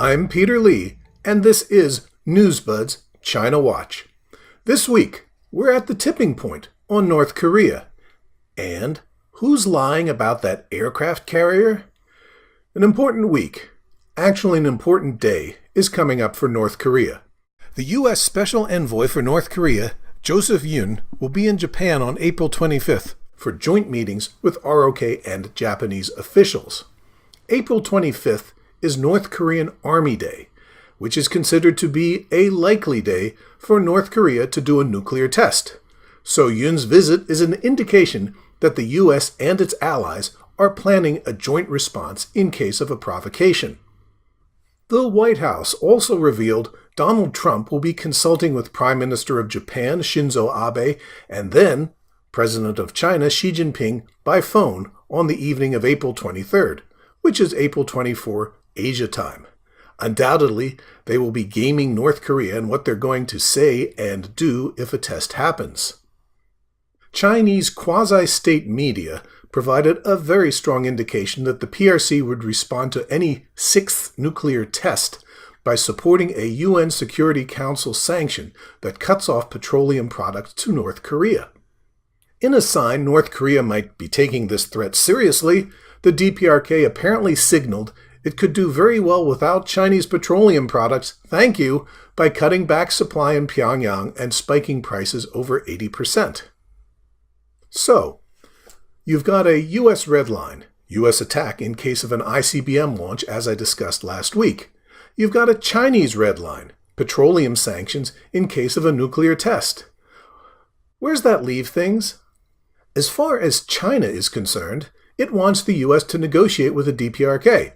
I'm Peter Lee, and this is Newsbud's China Watch. This week, we're at the tipping point on North Korea. And who's lying about that aircraft carrier? An important week, actually an important day, is coming up for North Korea. The U.S. Special Envoy for North Korea, Joseph Yun, will be in Japan on April 25th for joint meetings with ROK and Japanese officials. April 25th is North Korean Army Day, which is considered to be a likely day for North Korea to do a nuclear test. So Yun's visit is an indication that the U.S. and its allies are planning a joint response in case of a provocation. The White House also revealed Donald Trump will be consulting with Prime Minister of Japan Shinzo Abe and then President of China Xi Jinping by phone on the evening of April 23rd, which is April 24 Asia time. Undoubtedly, they will be gaming North Korea and what they're going to say and do if a test happens. Chinese quasi-state media provided a very strong indication that the PRC would respond to any sixth nuclear test by supporting a UN Security Council sanction that cuts off petroleum products to North Korea. In a sign North Korea might be taking this threat seriously, the DPRK apparently signaled it could do very well without Chinese petroleum products, thank you, by cutting back supply in Pyongyang and spiking prices over 80%. So, you've got a U.S. red line, U.S. attack in case of an ICBM launch, as I discussed last week. You've got a Chinese red line, petroleum sanctions in case of a nuclear test. Where's that leave things? As far as China is concerned, it wants the U.S. to negotiate with the DPRK.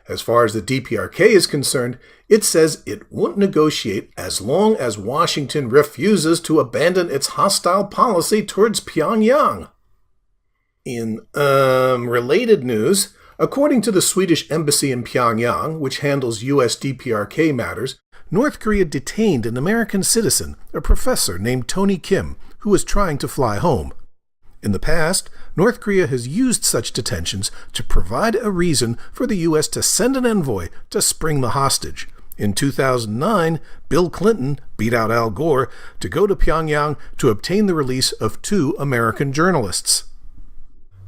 As far as the DPRK is concerned, it says it won't negotiate as long as Washington refuses to abandon its hostile policy towards Pyongyang. In, related news, according to the Swedish embassy in Pyongyang, which handles U.S. DPRK matters, North Korea detained an American citizen, a professor named Tony Kim, who was trying to fly home. In the past, North Korea has used such detentions to provide a reason for the U.S. to send an envoy to spring the hostage. In 2009, Bill Clinton beat out Al Gore to go to Pyongyang to obtain the release of 2 American journalists.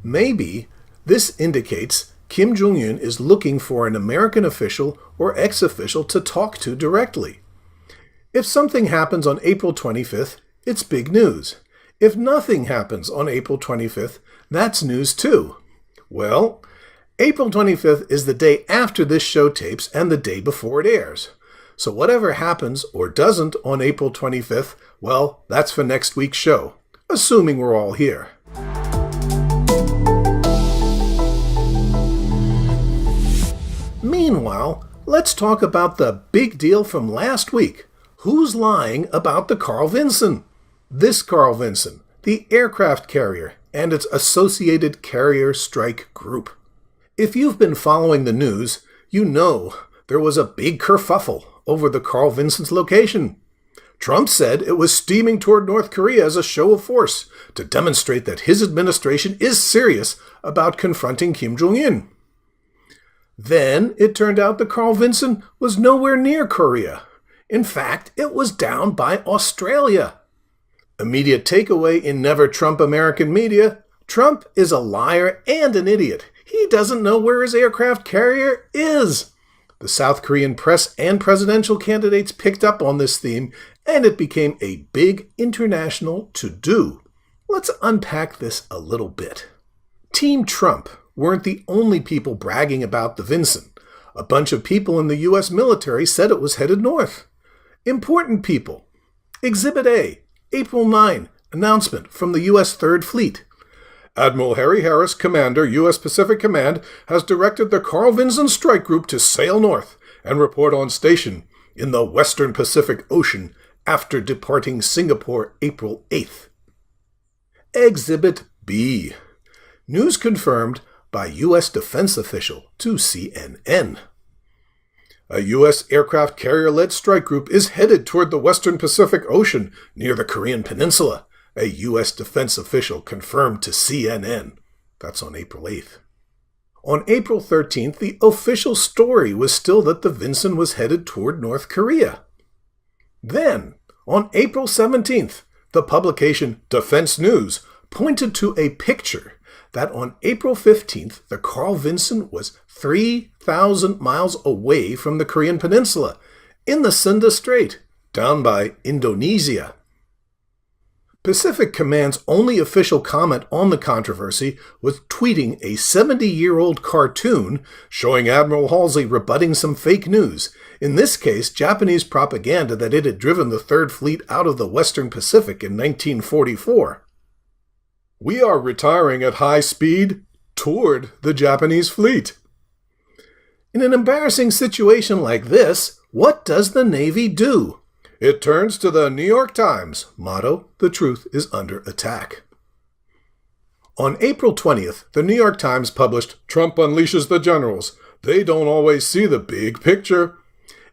Maybe this indicates Kim Jong-un is looking for an American official or ex-official to talk to directly. If something happens on April 25th, it's big news. If nothing happens on April 25th, that's news too. Well, April 25th is the day after this show tapes and the day before it airs. So whatever happens or doesn't on April 25th, well, that's for next week's show, assuming we're all here. Meanwhile, let's talk about the big deal from last week. Who's lying about the Carl Vinson? This Carl Vinson, the aircraft carrier, and its associated carrier strike group. If you've been following the news, you know there was a big kerfuffle over the Carl Vinson's location. Trump said it was steaming toward North Korea as a show of force to demonstrate that his administration is serious about confronting Kim Jong-un. Then it turned out the Carl Vinson was nowhere near Korea. In fact, it was down by Australia. Immediate takeaway in Never Trump American media, Trump is a liar and an idiot. He doesn't know where his aircraft carrier is. The South Korean press and presidential candidates picked up on this theme, and it became a big international to-do. Let's unpack this a little bit. Team Trump weren't the only people bragging about the Vinson. A bunch of people in the U.S. military said it was headed north. Important people. Exhibit A. April 9, announcement from the U.S. 3rd Fleet. Admiral Harry Harris, Commander, U.S. Pacific Command, has directed the Carl Vinson Strike Group to sail north and report on station in the Western Pacific Ocean after departing Singapore April 8th. Exhibit B. News confirmed by U.S. defense official to CNN. A U.S. aircraft carrier-led strike group is headed toward the Western Pacific Ocean near the Korean Peninsula, a U.S. defense official confirmed to CNN. That's on April 8th. On April 13th, the official story was still that the Vinson was headed toward North Korea. Then, on April 17th, the publication Defense News pointed to a picture that on April 15th, the Carl Vinson was 3,000 miles away from the Korean peninsula, in the Sunda Strait, down by Indonesia. Pacific Command's only official comment on the controversy was tweeting a 70-year-old cartoon showing Admiral Halsey rebutting some fake news, in this case Japanese propaganda that it had driven the Third Fleet out of the Western Pacific in 1944. We are retiring at high speed toward the Japanese fleet. In an embarrassing situation like this, what does the Navy do? It turns to the New York Times motto, "The truth is under attack." On April 20th, the New York Times published, "Trump unleashes the generals. They don't always see the big picture."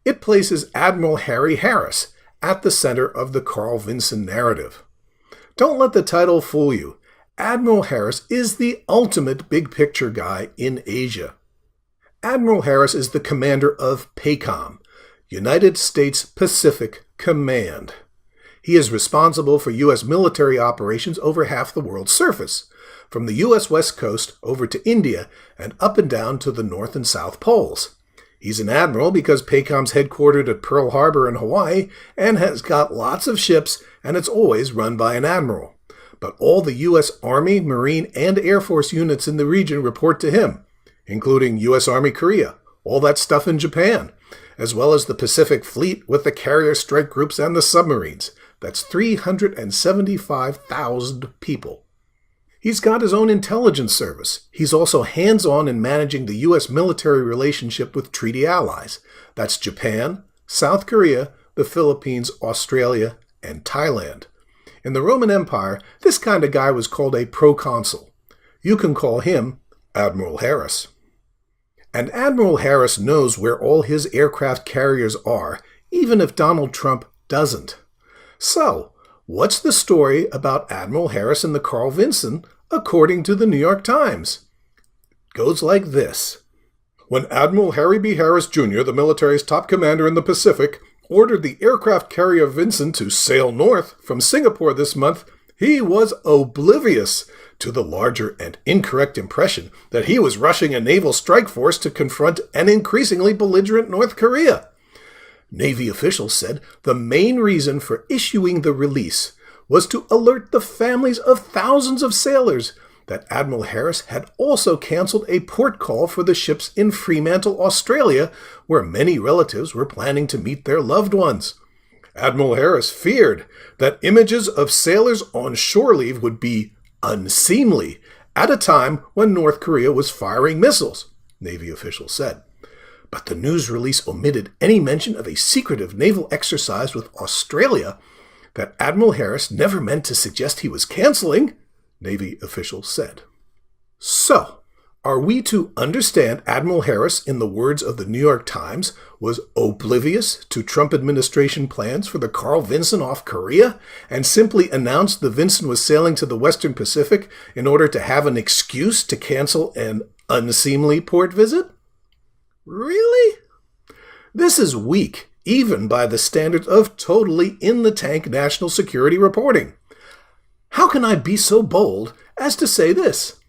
It places Admiral Harry Harris at the center of the Carl Vinson narrative. Don't let the title fool you. Admiral Harris is the ultimate big picture guy in Asia. Admiral Harris is the commander of PACOM, United States Pacific Command. He is responsible for U.S. military operations over half the world's surface, from the U.S. West Coast over to India and up and down to the North and South Poles. He's an admiral because PACOM's headquartered at Pearl Harbor in Hawaii and has got lots of ships, and it's always run by an admiral. But all the U.S. Army, Marine, and Air Force units in the region report to him, including U.S. Army Korea, all that stuff in Japan, as well as the Pacific Fleet with the carrier strike groups and the submarines. That's 375,000 people. He's got his own intelligence service. He's also hands-on in managing the U.S. military relationship with treaty allies. That's Japan, South Korea, the Philippines, Australia, and Thailand. In the Roman Empire, this kind of guy was called a proconsul. You can call him Admiral Harris. And Admiral Harris knows where all his aircraft carriers are, even if Donald Trump doesn't. So, what's the story about Admiral Harris and the Carl Vinson, according to the New York Times? It goes like this. When Admiral Harry B. Harris, Jr., the military's top commander in the Pacific, ordered the aircraft carrier Vinson to sail north from Singapore this month, he was oblivious to the larger and incorrect impression that he was rushing a naval strike force to confront an increasingly belligerent North Korea. Navy officials said the main reason for issuing the release was to alert the families of thousands of sailors that Admiral Harris had also canceled a port call for the ships in Fremantle, Australia, where many relatives were planning to meet their loved ones. Admiral Harris feared that images of sailors on shore leave would be unseemly at a time when North Korea was firing missiles, Navy officials said. But the news release omitted any mention of a secretive naval exercise with Australia that Admiral Harris never meant to suggest he was canceling, Navy officials said. So, are we to understand Admiral Harris, in the words of the New York Times, was oblivious to Trump administration plans for the Carl Vinson off Korea and simply announced the Vinson was sailing to the Western Pacific in order to have an excuse to cancel an unseemly port visit? Really? This is weak, even by the standards of totally in-the-tank national security reporting. How can I be so bold as to say this?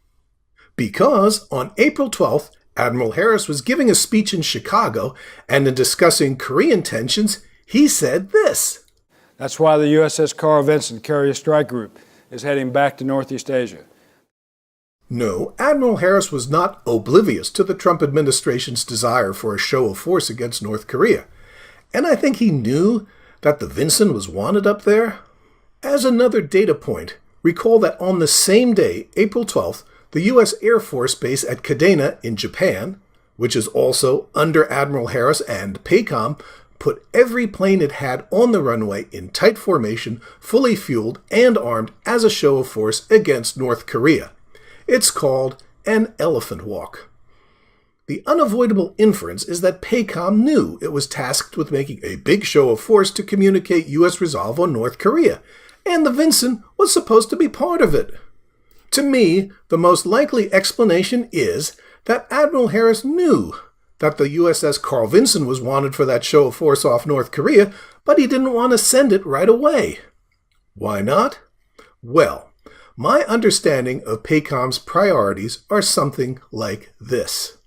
Because on April 12th, Admiral Harris was giving a speech in Chicago, and in discussing Korean tensions, he said this. That's why the USS Carl Vinson Carrier Strike Group is heading back to Northeast Asia. No, Admiral Harris was not oblivious to the Trump administration's desire for a show of force against North Korea. And I think he knew that the Vinson was wanted up there. As another data point, recall that on the same day, April 12th, the U.S. Air Force Base at Kadena in Japan, which is also under Admiral Harris and PACOM, put every plane it had on the runway in tight formation, fully fueled and armed as a show of force against North Korea. It's called an elephant walk. The unavoidable inference is that PACOM knew it was tasked with making a big show of force to communicate U.S. resolve on North Korea, and the Vinson was supposed to be part of it. To me, the most likely explanation is that Admiral Harris knew that the USS Carl Vinson was wanted for that show of force off North Korea, but he didn't want to send it right away. Why not? Well, my understanding of PACOM's priorities are something like this.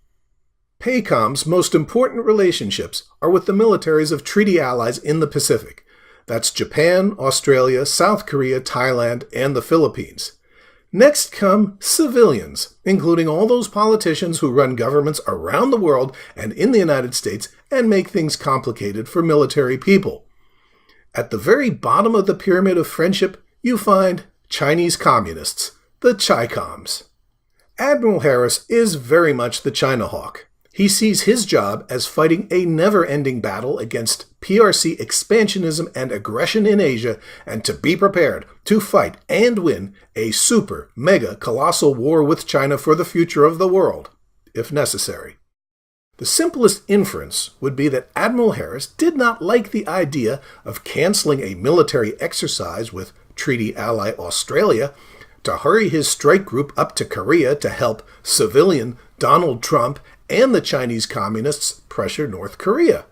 PACOM's most important relationships are with the militaries of treaty allies in the Pacific. That's Japan, Australia, South Korea, Thailand, and the Philippines. Next come civilians, including all those politicians who run governments around the world and in the United States and make things complicated for military people. At the very bottom of the pyramid of friendship, you find Chinese communists, the Chi-Coms. Admiral Harris is very much the China hawk. He sees his job as fighting a never-ending battle against PRC expansionism and aggression in Asia, and to be prepared to fight and win a super, mega, colossal war with China for the future of the world, if necessary. The simplest inference would be that Admiral Harris did not like the idea of canceling a military exercise with treaty ally Australia to hurry his strike group up to Korea to help civilian Donald Trump and the Chinese communists pressure North Korea.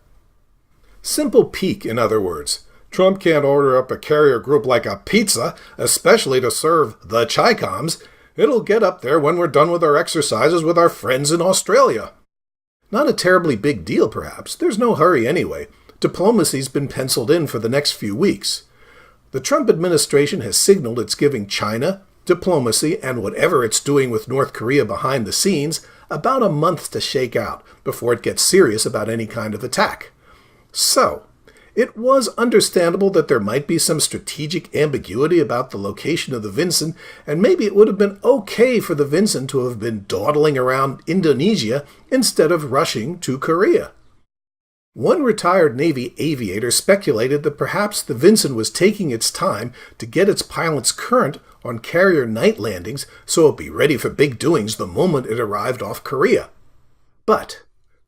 Simple peek, in other words. Trump can't order up a carrier group like a pizza, especially to serve the Chi-Coms. It'll get up there when we're done with our exercises with our friends in Australia. Not a terribly big deal, perhaps. There's no hurry anyway. Diplomacy's been penciled in for the next few weeks. The Trump administration has signaled it's giving China, diplomacy, and whatever it's doing with North Korea behind the scenes about a month to shake out before it gets serious about any kind of attack. So, it was understandable that there might be some strategic ambiguity about the location of the Vinson, and maybe it would have been okay for the Vinson to have been dawdling around Indonesia instead of rushing to Korea. One retired Navy aviator speculated that perhaps the Vinson was taking its time to get its pilots current on carrier night landings so it'd be ready for big doings the moment it arrived off Korea. But,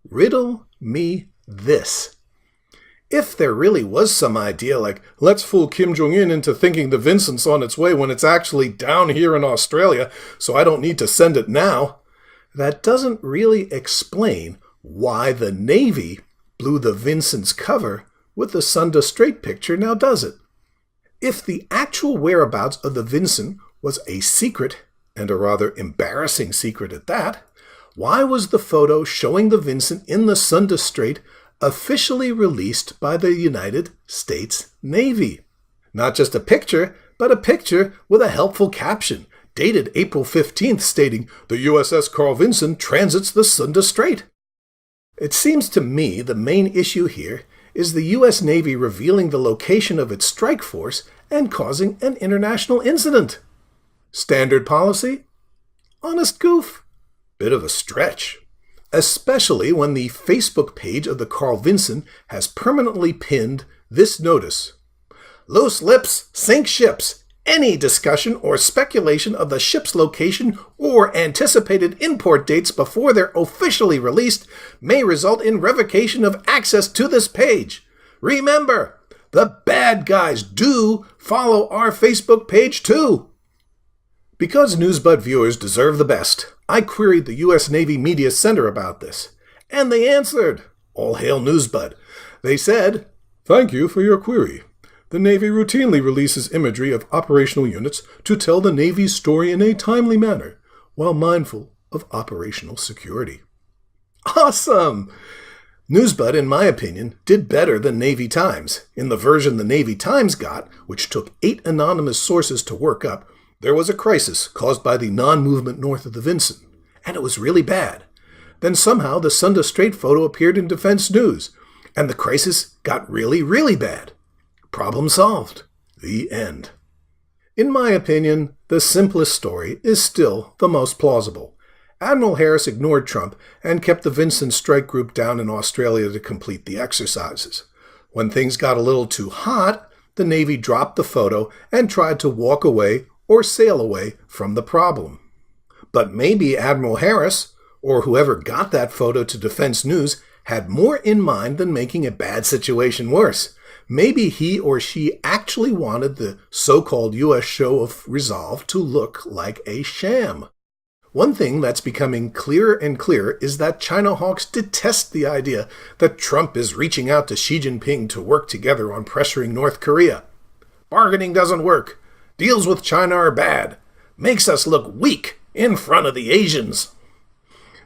riddle me this. If there really was some idea like, let's fool Kim Jong-un into thinking the Vincent's on its way when it's actually down here in Australia, so I don't need to send it now, that doesn't really explain why the Navy blew the Vincent's cover with the Sunda Strait picture, now does it? If the actual whereabouts of the Vincent was a secret, and a rather embarrassing secret at that, why was the photo showing the Vincent in the Sunda Strait officially released by the United States Navy? Not just a picture, but a picture with a helpful caption, dated April 15th, stating, "The USS Carl Vinson transits the Sunda Strait." It seems to me the main issue here is the U.S. Navy revealing the location of its strike force and causing an international incident. Standard policy? Honest goof? Bit of a stretch. Especially when the Facebook page of the Carl Vinson has permanently pinned this notice. Loose lips sink ships. Any discussion or speculation of the ship's location or anticipated import dates before they're officially released may result in revocation of access to this page. Remember, the bad guys do follow our Facebook page too. Because Newsbud viewers deserve the best, I queried the U.S. Navy Media Center about this, and they answered. All hail Newsbud. They said, "Thank you for your query. The Navy routinely releases imagery of operational units to tell the Navy's story in a timely manner, while mindful of operational security." Awesome! Newsbud, in my opinion, did better than Navy Times. In the version the Navy Times got, which took 8 anonymous sources to work up, there was a crisis caused by the non-movement north of the Vinson, and it was really bad. Then somehow the Sunda Strait photo appeared in Defense News, and the crisis got really, really bad. Problem solved. The end. In my opinion, the simplest story is still the most plausible. Admiral Harris ignored Trump and kept the Vincent strike group down in Australia to complete the exercises. When things got a little too hot, the Navy dropped the photo and tried to walk away or sail away from the problem. But maybe Admiral Harris, or whoever got that photo to Defense News, had more in mind than making a bad situation worse. Maybe he or she actually wanted the so-called U.S. show of resolve to look like a sham. One thing that's becoming clearer and clearer is that China hawks detest the idea that Trump is reaching out to Xi Jinping to work together on pressuring North Korea. Bargaining doesn't work. Deals with China are bad. Makes us look weak in front of the Asians.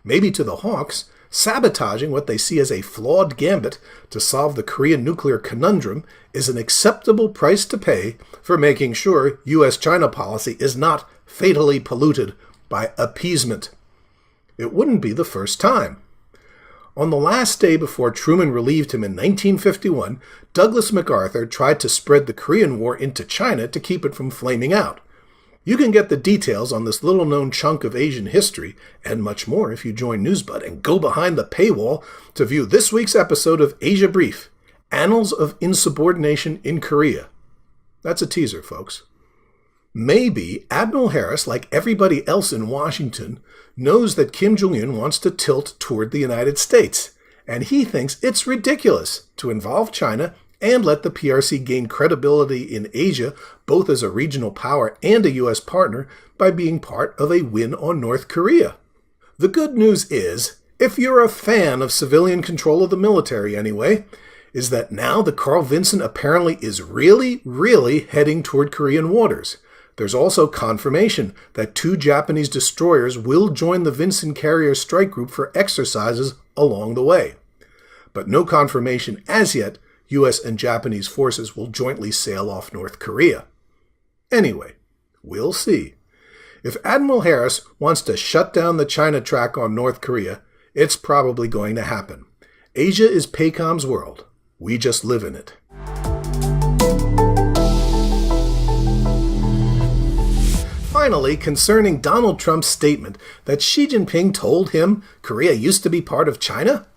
Maybe to the hawks, sabotaging what they see as a flawed gambit to solve the Korean nuclear conundrum is an acceptable price to pay for making sure U.S.-China policy is not fatally polluted by appeasement. It wouldn't be the first time. On the last day before Truman relieved him in 1951, Douglas MacArthur tried to spread the Korean War into China to keep it from flaming out. You can get the details on this little-known chunk of Asian history, and much more if you join Newsbud and go behind the paywall to view this week's episode of Asia Brief, Annals of Insubordination in Korea. That's a teaser, folks. Maybe Admiral Harris, like everybody else in Washington, knows that Kim Jong-un wants to tilt toward the United States, and he thinks it's ridiculous to involve China and let the PRC gain credibility in Asia, both as a regional power and a U.S. partner, by being part of a win on North Korea. The good news is, if you're a fan of civilian control of the military anyway, is that now the Carl Vinson apparently is really heading toward Korean waters. There's also confirmation that 2 Japanese destroyers will join the Vinson Carrier Strike Group for exercises along the way. But no confirmation as yet U.S. and Japanese forces will jointly sail off North Korea. Anyway, we'll see. If Admiral Harris wants to shut down the China track on North Korea, it's probably going to happen. Asia is PACOM's world. We just live in it. Finally, concerning Donald Trump's statement that Xi Jinping told him Korea used to be part of China,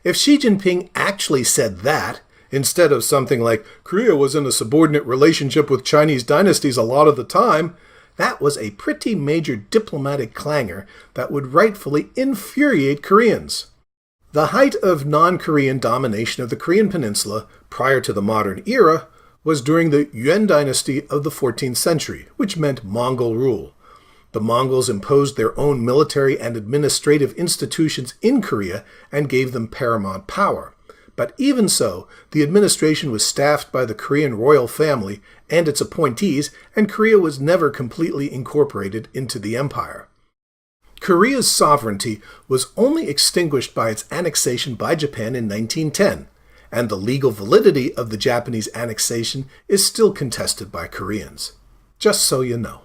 if Xi Jinping actually said that, instead of something like, Korea was in a subordinate relationship with Chinese dynasties a lot of the time, that was a pretty major diplomatic clangor that would rightfully infuriate Koreans. The height of non-Korean domination of the Korean peninsula prior to the modern era was during the Yuan dynasty of the 14th century, which meant Mongol rule. The Mongols imposed their own military and administrative institutions in Korea and gave them paramount power. But even so, the administration was staffed by the Korean royal family and its appointees, and Korea was never completely incorporated into the empire. Korea's sovereignty was only extinguished by its annexation by Japan in 1910, and the legal validity of the Japanese annexation is still contested by Koreans. Just so you know.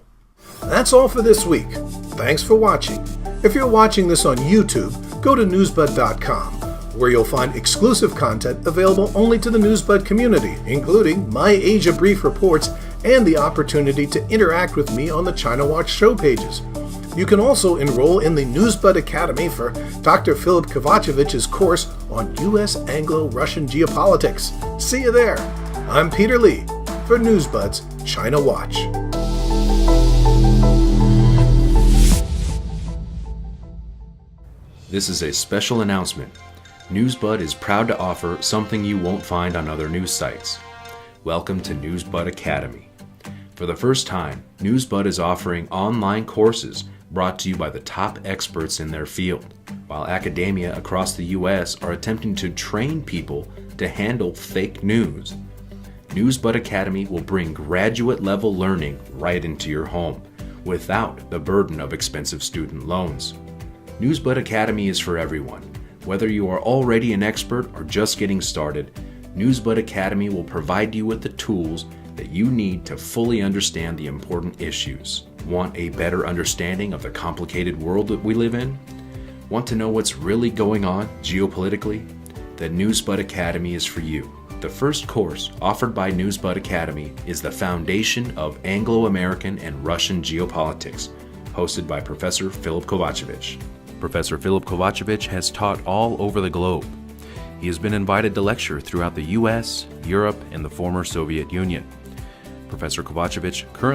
That's all for this week. Thanks for watching. If you're watching this on YouTube, go to newsbud.com, where you'll find exclusive content available only to the Newsbud community, including my Asia Brief reports and the opportunity to interact with me on the China Watch show pages. You can also enroll in the Newsbud Academy for Dr. Philip Kovacevich's course on U.S. Anglo-Russian geopolitics. See you there. I'm Peter Lee for Newsbud's China Watch. This is a special announcement. Newsbud is proud to offer something you won't find on other news sites. Welcome to Newsbud Academy. For the first time, Newsbud is offering online courses brought to you by the top experts in their field, while academia across the U.S. are attempting to train people to handle fake news. Newsbud Academy will bring graduate-level learning right into your home, without the burden of expensive student loans. Newsbud Academy is for everyone. Whether you are already an expert or just getting started, Newsbud Academy will provide you with the tools that you need to fully understand the important issues. Want a better understanding of the complicated world that we live in? Want to know what's really going on geopolitically? The Newsbud Academy is for you. The first course offered by Newsbud Academy is the Foundation of Anglo-American and Russian Geopolitics, hosted by Professor Philip Kovacevich. Professor Philip Kovacevich has taught all over the globe. He has been invited to lecture throughout the U.S., Europe, and the former Soviet Union. Professor Kovacevich currently